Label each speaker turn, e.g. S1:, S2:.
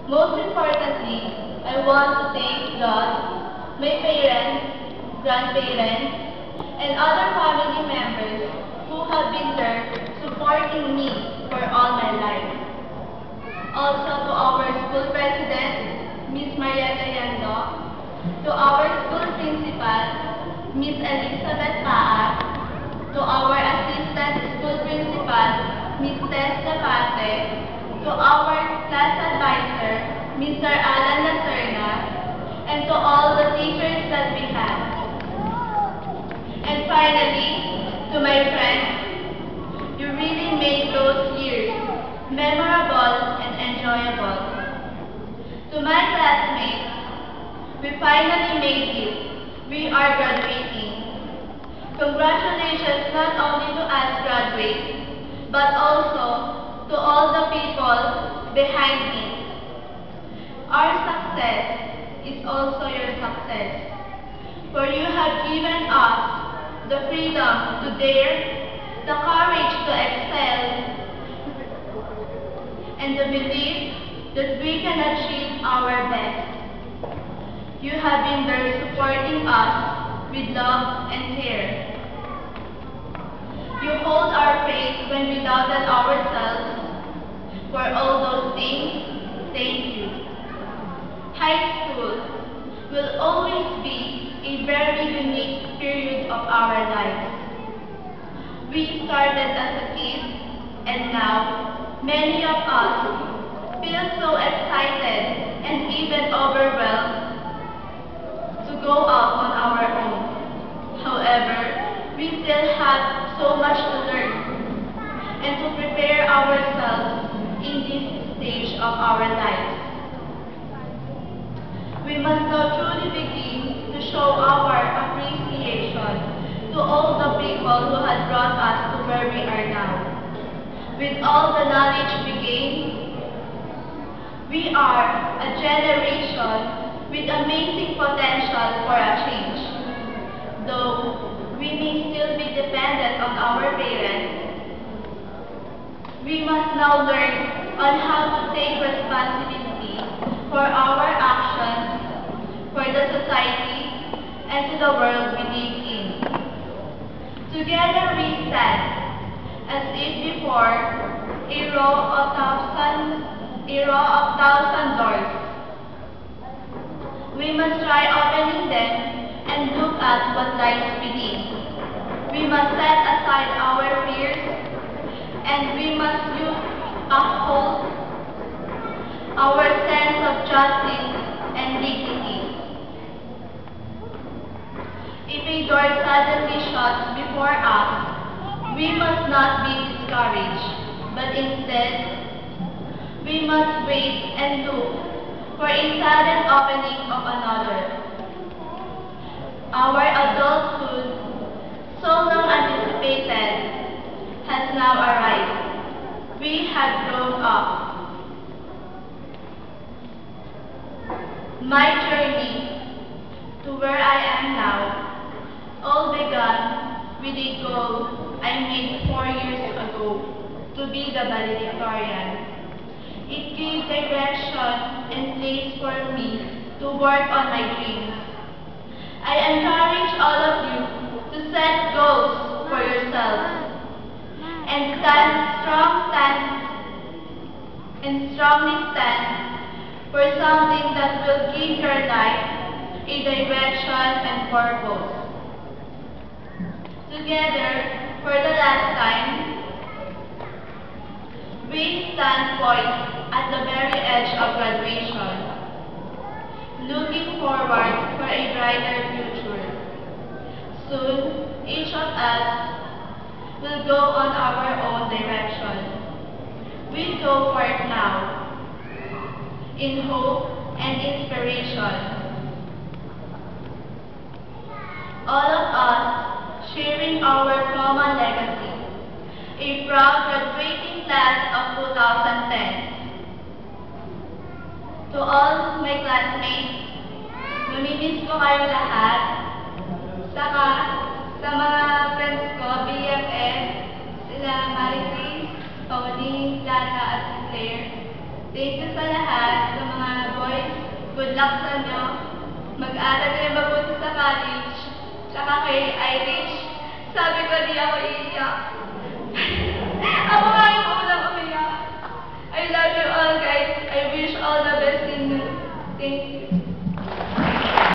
S1: Most importantly, I want to thank God, my parents, grandparents, and other family members who have been there supporting me for all my life. Also to our school president, Miss Marietta Yando, to our school principal, Miss Elizabeth Paa, to our assistant school principal, Miss Tess Zapate, to our class advisor, Mr. Alan Lacerna, and to all the teachers that we have. And finally, to my friends, you really made those years memorable and enjoyable. To my classmates, we finally made it. We are graduating. Congratulations not only to us graduates, but also to all the people behind me. Our success is also your success, for you have given us the freedom to dare, the courage to excel, and the belief that we can achieve our best. You have been there supporting us with love and care. You hold our faith when we doubted ourselves. For all those things, thank you. High school will always be a very unique period of our lives. We started as a kid, and now many of us feel so excited and even overwhelmed to go out on our own. However, we still have so much to learn and to prepare ourselves in this stage of our lives. We must now truly begin to show our appreciation to all the people who have brought us to where we are now. With all the knowledge we gain, we are a generation with amazing potential for a change. Though we may still be dependent on our parents, we must now learn on how to take responsibility for our actions, for the society, and to the world we live in. Together we stand, as if before a row of thousand doors. We must try opening them and look at what lies within. We must set aside our fears, and we must uphold our sense of justice and dignity. If a door suddenly shuts before us, we must not be discouraged, but instead, we must wait and look for a sudden opening of another. Our adulthood, so long anticipated, has now arrived. We have grown up. My journey to where I am now all began with a goal I made 4 years ago to be the valedictorian. It gave direction and place for me to work on my dreams. I encourage all of you to set goals for yourselves and strongly stand for something that will give your life a direction and purpose. Together, for the last time, we stand poised at the very edge of graduation, looking forward for a brighter future. Soon, each of us will go on our own direction. We go forth now, in hope and inspiration. All of us sharing our common legacy, a proud graduating class of 2010. To all my classmates, namimiss ko kayong lahat. Saka, sa mga friends ko, BFF, sila Marie Grace, Pauline, Lana, at Claire. Thank you sa lahat, sa mga boys. Good luck sa inyo. Mag-aral kayo mabuti sa college. Tsaka kay Irish. Sabi ko di ako iiyak. Ako nga yung unang umiyak. I love you all guys. I wish all the best in you. Thank you.